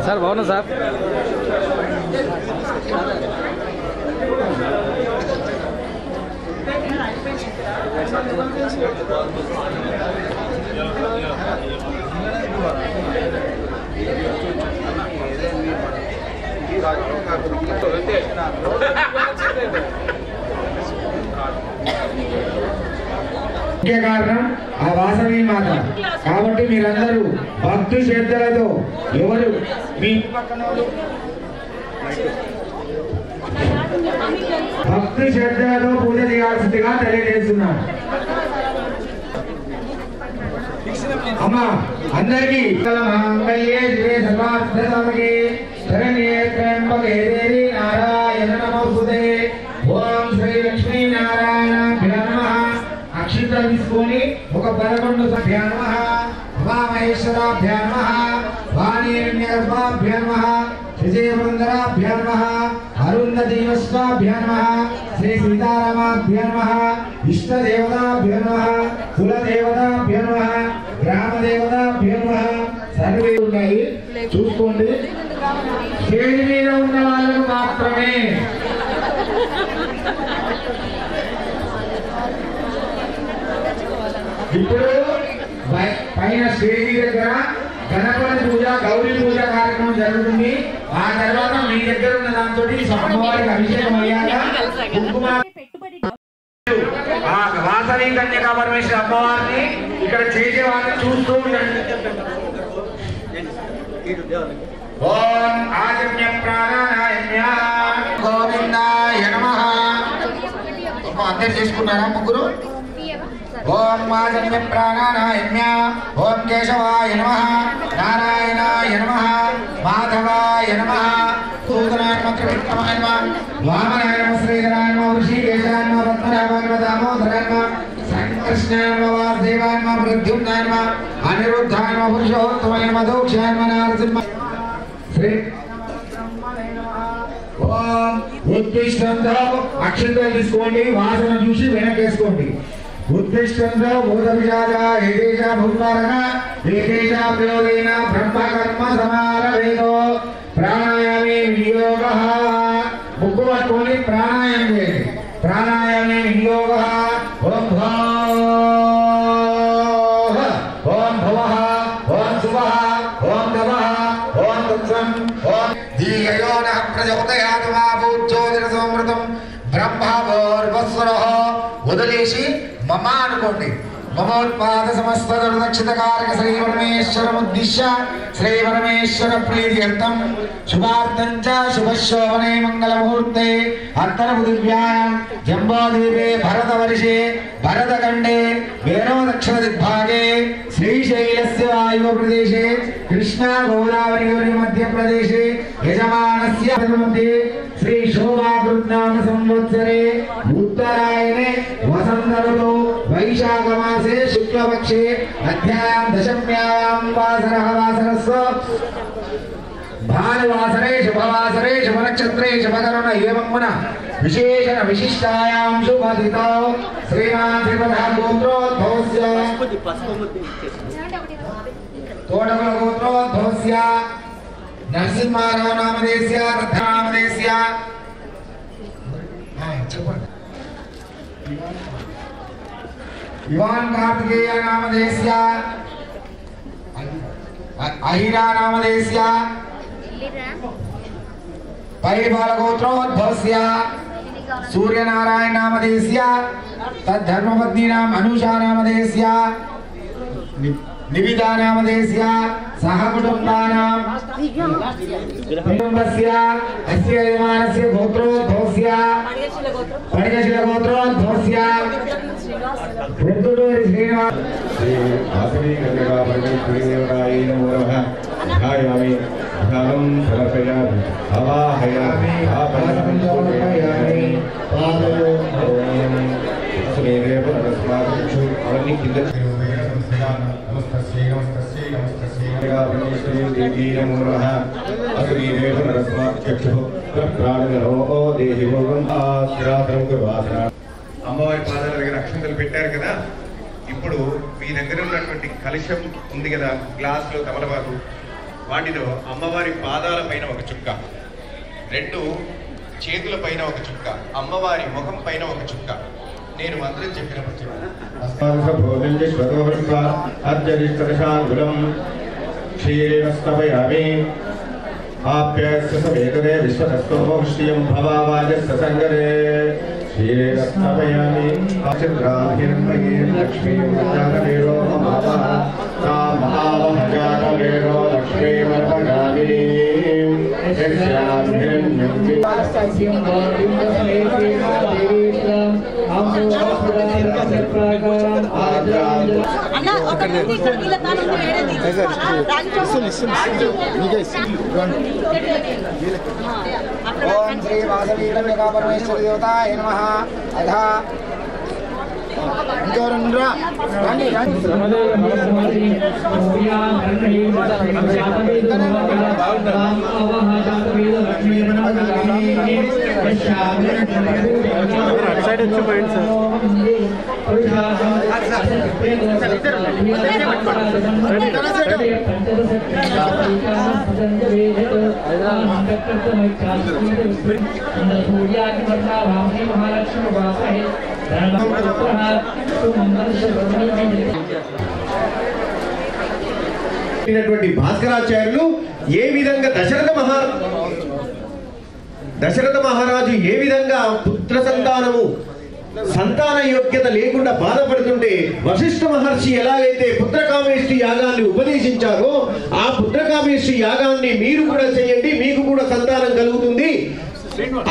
Sir బాగున్నా sir. ముఖ్య కారణం ఆ వాసవి మాత. కాబట్టి మీరందరూ భక్తి శ్రద్ధలతో ఎవరు మీ భక్తి శ్రద్ధలతో పూజ చేయాల్సిందిగా తెలియజేస్తున్నాను. అమ్మా అందరికీ నారాయణ నమోస్తుతే. ఓం శ్రీ లక్ష్మీ నారాయణాభ్య నమః. అక్షింతలు తీసుకొని ఒక 11 సభ్యా నమః, ఉమామహేశ్వరాభ్య నమః, వాణీరణ్యగర్భాభ్య నమః, విజయవృందరాభ్య నమః, అరుంధతీవస్వాభ్య నమః, శ్రీ సీతారామాభ్య నమః, ఇష్టదేవతాభ్య నమః, కులదేవతాభ్య నమః, గ్రామదేవతాభ్య నమః. సర్వే ఉన్నాయి చూసుకోండి. స్టేజ్ మీద ఉన్న వాళ్ళకు మాత్రమే ఇప్పుడు పైన స్టేజీ దగ్గర గణపతి పూజ గౌరీ పూజ కార్యక్రమం జరుగుతుంది. ఆ తర్వాత మీ దగ్గర ఉన్న దాంతో అమ్మవారికి అభిషేకం అయ్యాక కుంకుమ వాసవి కన్యకా పరమేశ్వరి అమ్మవారిని ఇక్కడ చేసే వాళ్ళని చూస్తూ ఉండండి. ఓం ఆదిత్య ప్రాణాయామ్య గోవిందాయ నమః. అందరు చేసుకున్నారా ముగ్గురు? ఓం ఆదిత్య ప్రాణాయామ్య. ఓం కేశవాయ నమః, నారాయణాయ నమః, మాధవాయ నమః, సూదనాన్మత్రివిక్రమాయ నమః, వామనాయ నమః, శ్రీధరాయ నమః, ఋషికేశాయ నమః, పద్మనాభాయ నమః, దామోదరాయ నమః, సంకృష్ణాయ నమః, వాసుదేవాయ నమః, ప్రద్యుమ్నాయ నమః, అనిరుద్ధాయ నమః, పురుషోత్తమాయ నమః, దోక్షాయ నమః, నరసింహ శ్రీ ఓం ఉత్తిష్టంతో అక్షంతలు తీసుకోండి. వాసన చూసి వెనకేసుకోండి. ఉత్తిష్టంతో భూతవిషాద ఏకేశ భూతారణ ఏకేశ ప్రయోగేన బ్రహ్మకర్మ సమారవేదో ప్రాణాయామే వినియోగః. ముగ్గు పట్టుకొని ప్రాణాయామం చేయండి. ప్రాణాయామే వినియోగః. ఓం భోః, ఓం భవః, ఓం శుభః, ఓం తవః, ఓం తత్సం, ఓం దీర్ఘయోనః ప్రచోదయాత్ మా భూజ్యోతిరసమృతం బ్రహ్మవోర్వస్వరః. వదిలేసి మమ అనుకోండి. మమోత్పాద సమస్త దక్షితకారక శ్రీ పరమేశ్వరముద్దిశ్య శ్రీ పరమేశ్వర ప్రీత్యర్థం శుభార్థం చ శుభశోభనే మంగళముహూర్తే అంతర్బుద్ధ్యాం జంబోదీపే భరతవర్షే భరతఖండే వేణో దక్షిణ దిగ్భాగే శ్రీశైలస్య వాయువ ప్రదేశే కృష్ణా గోదావరి మధ్యప్రదేశే యజమానస్య మధ్యే శ్రీ శోభాకృత్నామ సంవత్సరే ఉత్తరాయణే వసంత ఋతౌ వైశాఖ మాసే శుక్లపక్షే అధ్యాయాం దశమ్యాయాం వాసరః వాసరస్వ భానువాసరే శుభవాసరే శుభనక్షత్రే శుభకరణ ఏవమున విశేషణ విశిష్టాయాం శుభదితో శ్రీమాన్ శ్రీమధ గోత్రోద్భవస్య తోటకుల గోత్రోద్భవస్య నరసింహారావు నామదేశ్య రథనామదేశ్య చెప్పండి. ఇవాన్ కార్తికేయ నామదేశ్య అహిరా నామదేశ్య పరిపాల గోత్రోద్భవస్య సూర్యనారాయణ నామదేశ్య తద్ధర్మపత్ని నామ అనుషా నామదేశ్య నివిదా నామదేశ్య సహ కుటుంబానాం కుటుంబస్య అస్య యజమానస్య గోత్రోద్భవస్య పడిగశిల గోత్రోద్భవస్య వృద్ధుడూరి శ్రీనివాస శ్రీ వాసవి కన్యకా పరమేశ్వరీ దేవతాయై నమో నమః. ధ్యాయామి ధ్యానం సమర్పయామి అవాహయామి ఆపయామి సుమేదేవ తస్మాదిక్షు అవన్నీ కింద పరమేశ్వరీ దేవీ నమో నమః. అగ్నిదేవ తస్మాదిక్షు ప్రాణనో దేహి భోగం ఆశ్రాతం కుర్వాసన. అమ్మవారి పాదాల దగ్గర అక్షంతలు పెట్టారు కదా. ఇప్పుడు మీ దగ్గర ఉన్నటువంటి కలశం ఉంది కదా, గ్లాసులో తమలపాకు, వాటిలో అమ్మవారి పాదాల పైన ఒక చుక్క, 2 చేతుల పైన ఒక చుక్క, అమ్మవారి ముఖం పైన ఒక చుక్క. నేను మంత్రం చెప్పినప్పుడు ఆప్యాయే విశ్వస్తోమోష్యం భవావాజస్య సంగరే క్షీరస్తమయామి ఆచంద్రాహిరణ్మయే లక్ష్మీమజాతవేరో మమావ తామహావహజాతవేరో లక్ష్మీమర్పగామి యస్యాభిరణ్యం అన్న ఒక నిమిషం ఇలా తాను ఏడది ఓం శ్రీ వాసవి కన్యకా పరమేశ్వరి దేవతాయ నమః. అధా ఇంకోరండ్రా రండి రండి. భాస్కరాచార్యులు ఏ విధంగా దశరథ మహారాజు ఏ విధంగా పుత్ర సంతాన యోగ్యత లేకుండా బాధపడుతుంటే వశిష్ఠ మహర్షి ఎలాగైతే పుత్రకామేష్టి యాగాన్ని ఉపదేశించారో ఆ పుత్రకామేష్టి యాగాన్ని మీరు కూడా చేయండి, మీకు కూడా సంతానం కలుగుతుంది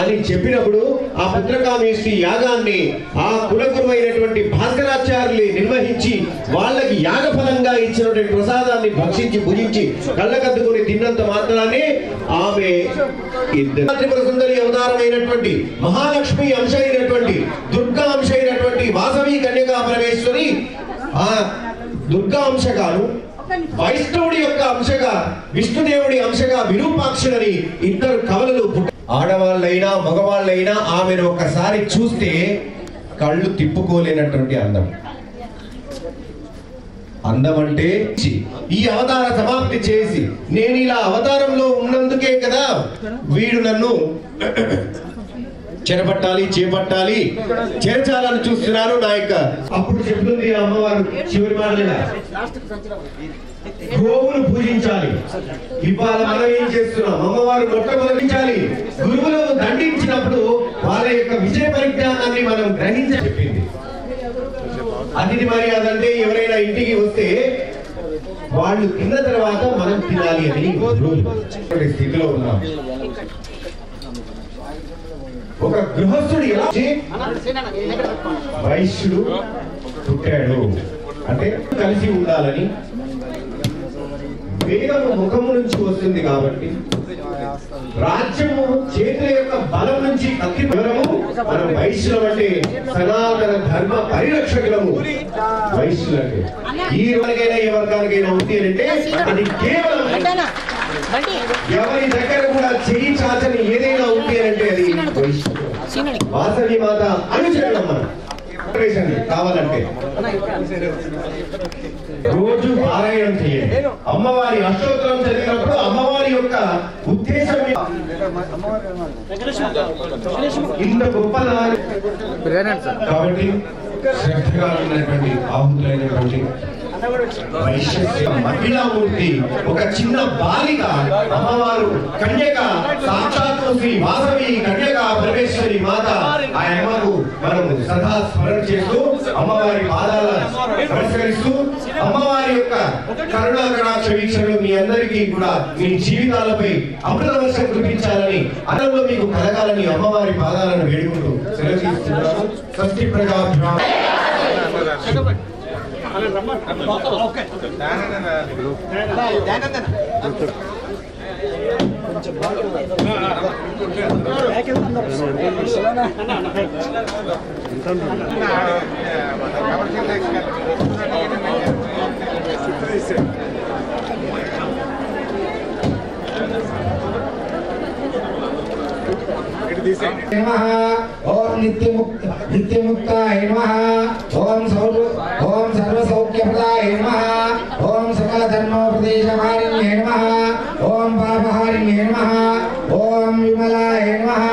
అని చెప్పినప్పుడు ఆ పుత్రకామేష్టి యాగాన్ని ఆ కులగురువైనటువంటి భాస్కరాచార్యులు నిర్వహించి వాళ్ళకి యాగఫలంగా ఇచ్చినటువంటి ప్రసాదాన్ని భక్షించి భుజించి కళ్ళకద్దుకొని తిన్నంత మాత్రాన్ని ఆమె త్రిపుర సుందరి అవతారమైనటువంటి మహాలక్ష్మి అంశ అయినటువంటి దుర్గా అంశ అయినటువంటి వాసవి కన్యకా పరమేశ్వరి ఆ దుర్గా అంశగాను వైష్ణవుడి యొక్క అంశగా విష్ణుదేవుడి అంశగా విరూపాక్షులని 2 కవలలు. ఆడవాళ్ళైనా మగవాళ్ళైనా ఆమెను ఒక్కసారి చూస్తే కళ్ళు తిప్పుకోలేనటువంటి అందం అంటే ఈ అవతార సమాప్తి చేసి నేను ఇలా అవతారంలో ఉన్నందుకే కదా వీడు నన్ను చేపట్టాలి చేర్చాలని చూస్తున్నారు నా యొక్క. అప్పుడు చెప్తుంది అమ్మవారు చివరి మాటలుగా, గోవును పూజించాలి. ఇవాళ మనం ఏం చేస్తున్నాం? అమ్మవారు మొట్టమొదటించాలి. గురువులు దండించినప్పుడు వాళ్ళ యొక్క విజయ పరిజ్ఞానాన్ని మనం గ్రహించి చెప్పింది. అతిథి మర్యాద అంటే ఎవరైనా ఇంటికి వస్తే వాళ్ళు తిన్న తర్వాత మనం తినాలి అని స్థితిలో ఉన్నాం. ఒక గృహస్థుడు ఎలా వైశ్యుడు పుట్టాడు అంటే కలిసి ఉండాలని వేదము ముఖము నుంచి వస్తుంది కాబట్టి రాజ్యము చేతుల యొక్క బలం నుంచి మనం వైశ్యులం అంటే సనాతన ధర్మ పరిరక్షకులము. వైశ్యులు అంటే ఈ వర్గానికైనా ఏ వర్గానికైనా ఉంది అంటే అది కేవలం ఎవరి దగ్గర కూడా చేయి చాచని ఏదైనా ఉంది అంటే అది వాసవి మాత అనుచరణం. మనం కావాలంటే రోజు పారాయణం చేయండి. అమ్మవారి అష్టోత్తరం చదివినప్పుడు అమ్మవారి యొక్క ఉద్దేశం ఇంత గొప్పదాని కాబట్టి శ్రద్ధగా ఉన్నటువంటి ఆహుతులైనటువంటి మహిళామూర్తి ఒక చిన్న బాలిక అమ్మవారు కన్యక సాక్షాత్తు శ్రీ వాసవి కన్యక పరమేశ్వరి మాత ఆ అమ్మకు మనం సదా స్మరణ చేస్తూ అమ్మవారి పాదాలను నమస్కరిస్తూ అమ్మవారి యొక్క కరుణా కటాక్ష వీక్షణలు మీ అందరికీ కూడా మీ జీవితాలపై అమృతవర్షం కురిపించాలని అనంలో మీకు కలగాలని అమ్మవారి పాదాలను వేడుకుంటూ సెలవు తీసుకుంటున్నాను. స్వస్తి ప్రజాభ్యాం. ओम नित्यमुक्ताय नमः। ओम सर्वसौख्यप्रदाय नमः। ओम सकलधर्मोपदेशकारिण्ये नमः। ఓం పాపహారిణ్యే నమః ఓం విమలాయ నమః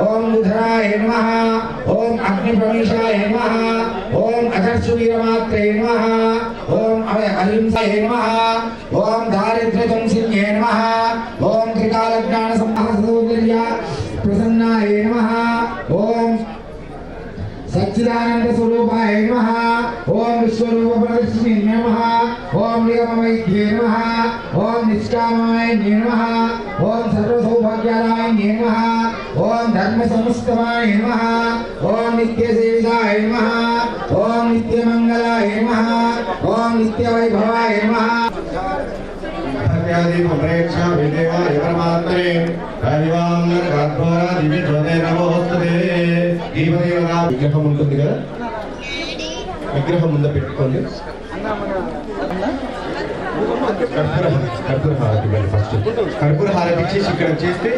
ఓం బుధరాయ నమః ఓం అగ్నిప్రవేశాయ నమః ఓం అకర్షువీరమాత్రే నమః ఓం అహింసాయ నమః ఓం దారిద్ర్యదంసిన్యే నమః ఓం త్రికాలజ్ఞాన సంహాసౌందర్య ప్రసన్నాయ నమః ఓం సచ్చిదానంద స్వరూపాయ నమః ఓం విశ్వరూప ప్రదర్శినే నమః ఓం నిగమవైద్యే నమః ఓం నిష్కామాయ నమః ఓం సర్వసౌభాగ్యాయ నమః ఓం ధర్మ సమస్తమాయ నమః ఓం నిత్యసేవితాయ నమః ఓం నిత్యమంగళాయ నమః ఓం నిత్యవైభవాయ నమః భక్త్యాది ప్రేక్షా విదేవాయ పరమాత్మనే హరివాంగ కర్పూర దివ్య జ్యోతే నమోస్తుతే దీపదేవత విగ్రహం ఉంటుంది కదా విగ్రహం ముందు పెట్టుకోండి కర్పూర హారతి ఫస్ట్ కర్పూర హారతి ఇచ్చేసి ఇక్కడ చేస్తే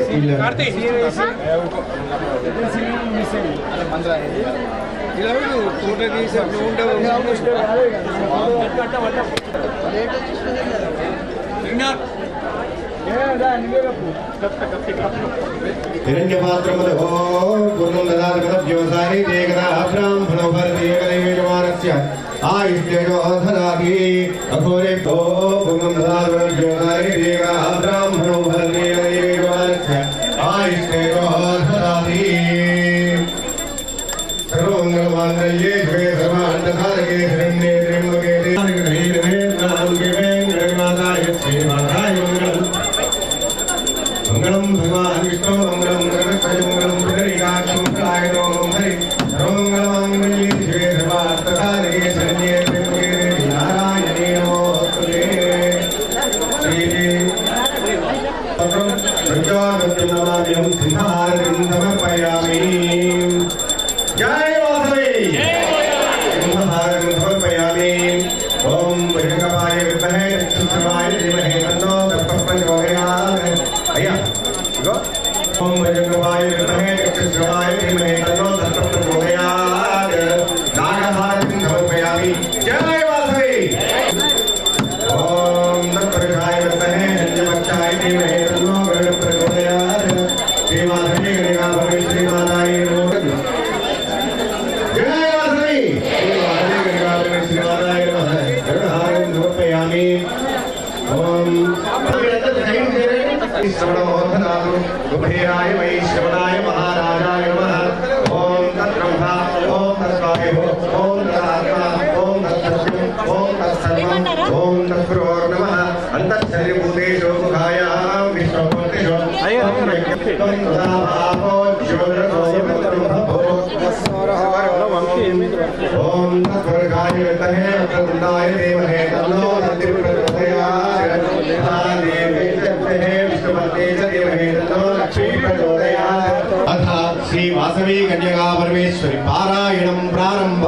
हिरण्यपात्रमद पूर्णं ददाति कदव्योसारि ते कदा ब्राह्मणो भरति एकदैवेजमानस्य आयुष्येनो ददाति अघोरे तो पूर्णं ददाति कदव्योसारि ते कदा ब्राह्मणो भरति एकदैवेजमानस्य आयुष्येनो ददाति सर्वमङ्गलमाङ्गल्ये शिवे सर्वार्थसाधके शरण्ये त्र्यम्बके देवे नामके श्रीमाताय मंगलम भगवान विष्णु मंगलम गणपति मंगलम पुंडरीकाक्ष मंगलाय नमो हरि सर्वमंगलमांगल्ये शिवे सर्वार्थसाधके शरण्ये त्र्यम्बके देवी नारायणे नमोस्तुते श्री तत्रं प्रजापतिं सिंहारतिं समर्पयामि जय वासवी सिंहारतिं समर्पयामि ओम भृगवाय विद्महे चक्षुषवाय धीमहि तन्नो दत्तः प्रचोदयात् भैया गो ओम भृगवाय विद्महे चक्षुषवाय धीमहि तन्नो दत्तः प्रचोदयात् नागहारतिं समर्पयामि जय वासवी ओम तत्पुरुषाय विद्महे हंसवक्षाय धीमहि तन्नो गरुडः प्रचोदयात् श्री वासवी कन्या परमेश्वरी माताय नमो जय वासवी श्री वासवी कन्या परमेश्वरी माताय नमः गरुडहारं समर्पयामि ओम श्रवणमोहनादु उभयाय वैश्रवणाय महाराजाय नमः ओम तत्ब्रह्मा ओम तत्वायुः ओम तदात्मा ओम तत्सत्यम् ओम तत्सर्वम् ओम तत्पुरोर् नमः अन्तःशरीरभूतेषु मुखायां विष्णुमूर्तिषु त्वं तदा भावो ज्योतिर्भवो ओम तत्पुरुषाय विद्महे वक्रतुण्डाय धीमहि तन्नो दन्तिः प्रचोदयात् अथ श्री वासवी कन्या परमेश्वरी पारायणं प्रारंभ।